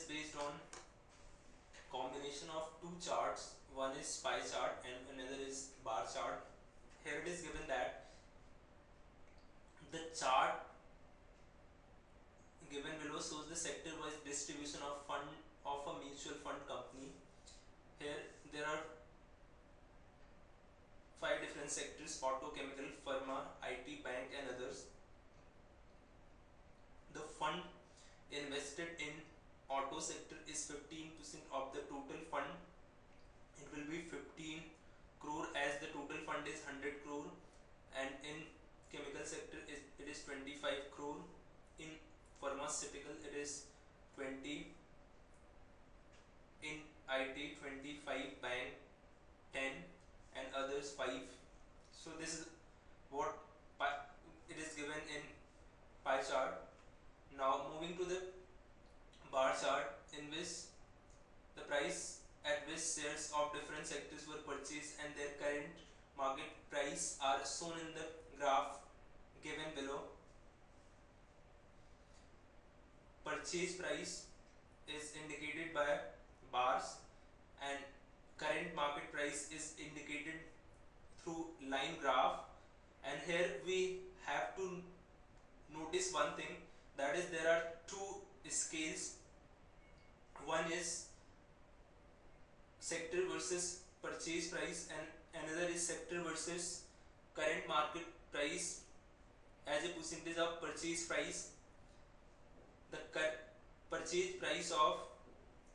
is based on combination of two charts. One is pie chart and another is bar chart. Here it is given that the chart given below shows the sector wise distribution of fund of a mutual fund company. Here there are five different sectors: auto, chemical, pharma, IT, bank and others. The fund invested in auto sector is 15% of the total fund. It will be 15 crore as the total fund is 100 crore, and in chemical sector it is 25 crore. In pharmaceutical it is 20, in IT 25, bank 10 and others 5. So this is what it is given in pie chart. Now moving to the bar chart, in which the price at which shares of different sectors were purchased and their current market price are shown in the graph given below. Purchase price is indicated by bars and current market price is indicated through line graph. And here we have to notice one thing, that is there are two scales. One is sector versus purchase price and another is sector versus current market price as a percentage of purchase price. The purchase price of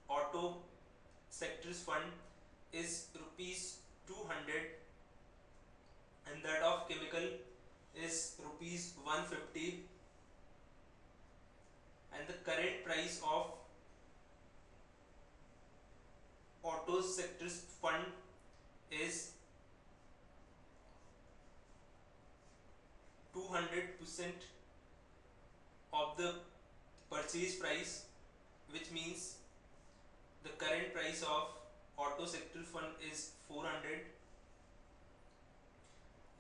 auto sector's fund is rupees 200 and that of chemical is rupees 150, and the current price of auto sector's fund is 200% of the purchase price, which means the current price of auto sector fund is 400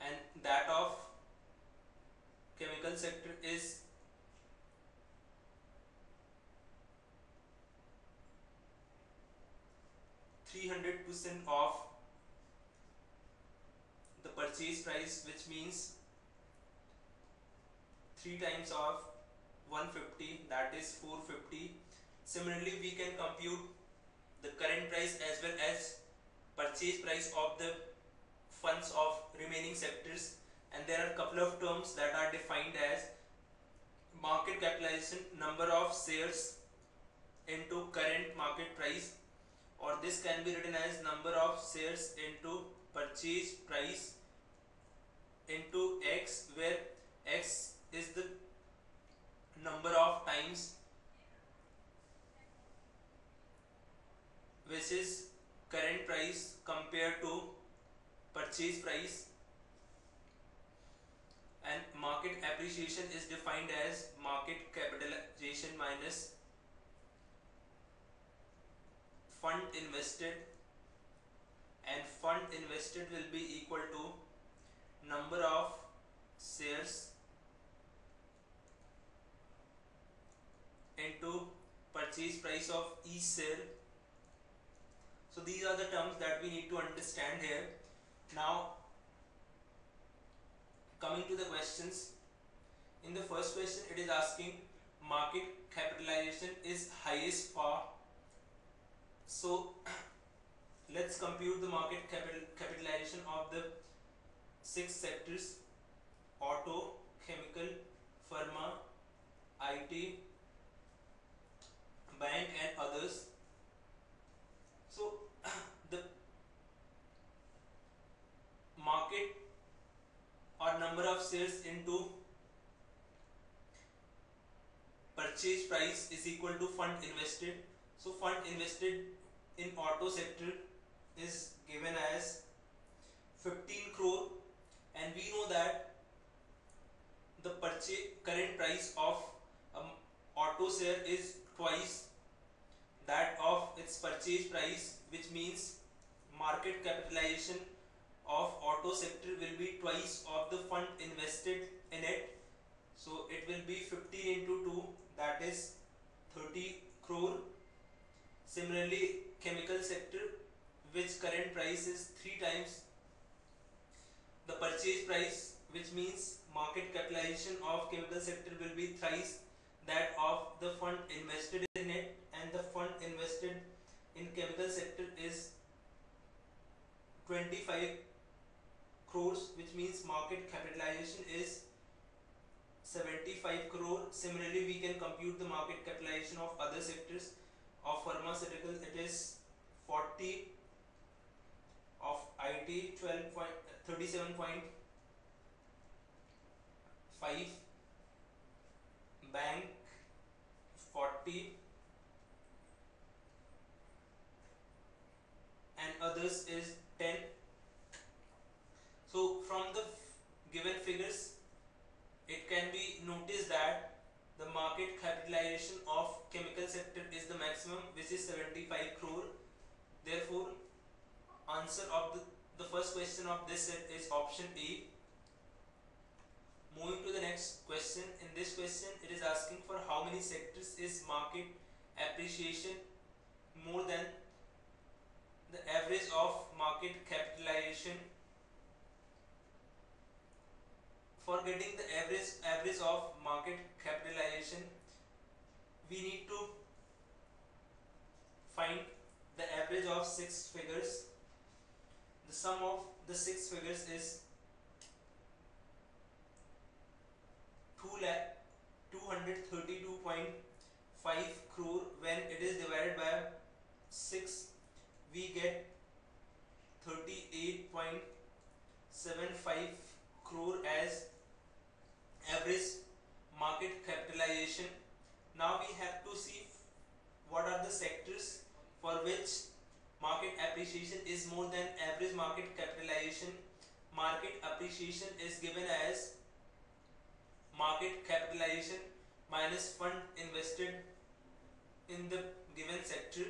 and that of chemical sector is 300% of the purchase price, which means 3 times of 150, that is 450. Similarly, we can compute the current price as well as purchase price of the funds of remaining sectors, and there are a couple of terms that are defined as market capitalization, number of shares into current market price, or this can be written as number of shares into purchase price into X, where X is the number of times which is current price compared to purchase price, and market appreciation is defined as market capitalization minus fund invested, and fund invested will be equal to number of shares into purchase price of each share. So these are the terms that we need to understand here. Now coming to the questions. In the first question it is asking market capitalization is highest for. So let's compute the market capitalization of the 6 sectors: auto, chemical, pharma, IT, bank and others. So the market or number of shares into purchase price is equal to fund invested. So fund invested in auto sector is given as 15 crore, and we know that the current price of auto share is twice that of its purchase price, which means market capitalization of auto sector will be twice of the fund invested in it. So it will be 15 into 2, that is 30 crore, Similarly, chemical sector, which current price is 3 times the purchase price, which means market capitalization of chemical sector will be thrice that of the fund invested in it, and the fund invested in chemical sector is 25 crores, which means market capitalization is 75 crore. Similarly, we can compute the market capitalization of other sectors. Of pharmaceutical, it is 40, of IT 37.5, bank 40, and others is 10. So from the given figures, it can be noticed that the market capitalization of chemical sector is the maximum, which is 75 crore. Therefore, answer of the first question of this set is option A. Moving to the next question. In this question, it is asking for how many sectors is market appreciation more than the average of market capitalization. For getting the average of market capitalization, we need to find the average of 6 figures. The sum of the 6 figures is 232.5 crore. When it is divided by 6, we get 38.75 crore as average market capitalization. Now we have to see what are the sectors for which market appreciation is more than average market capitalization. Market appreciation is given as market capitalization minus fund invested in the given sector.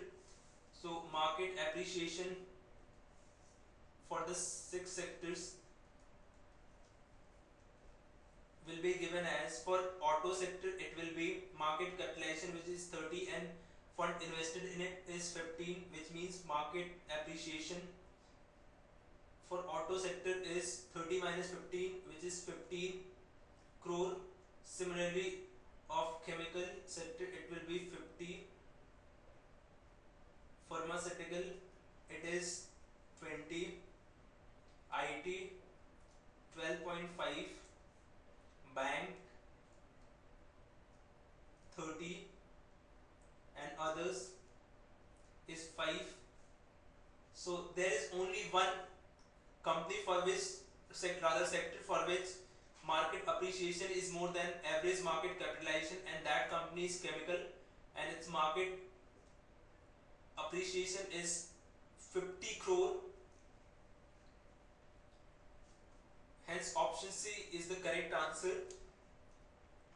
So market appreciation for the 6 sectors will be given as, for auto sector it will be market capitalization which is 30 and fund invested in it is 15, which means market appreciation for auto sector is 30 minus 15, which is 15 crore. Similarly, of chemical sector it will be 50, pharmaceutical it is 20, IT 12.5, bank 30, and others is 5. So there is only one company for which sector for which market appreciation is more than average market capitalization, and that company is chemical, and its market appreciation is 50 crore. Hence option C is the correct answer.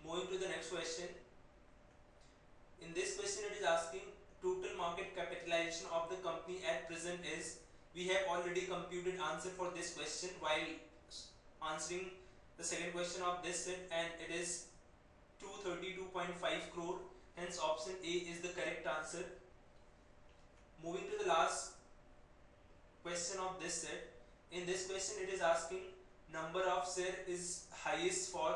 Moving to the next question. In this question it is asking total market capitalization of the company at present is. We have already computed answer for this question while answering the second question of this set, and it is 232.5 crore. Hence option A is the correct answer. Moving to the last question of this set. In this question it is asking number of share is highest for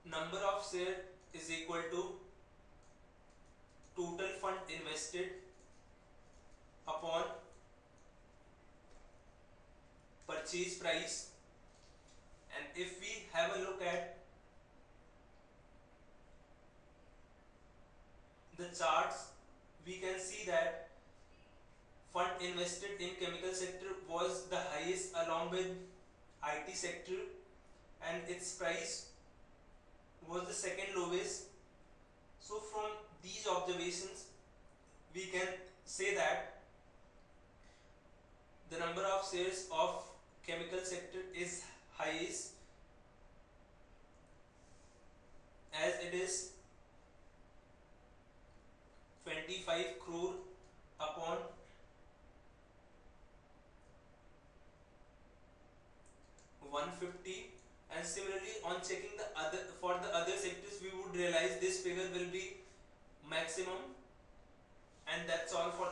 number of share is equal to total fund invested upon purchase price. And if we have a look at the charts, we can see that fund invested in chemical sector was the highest along with IT sector, and its price was the second lowest. So from these observations we can say that the number of shares of chemical sector is highest, as it is 25 crore upon 150. And similarly, on checking for the other sectors, we would realize this figure will be maximum, And that's all for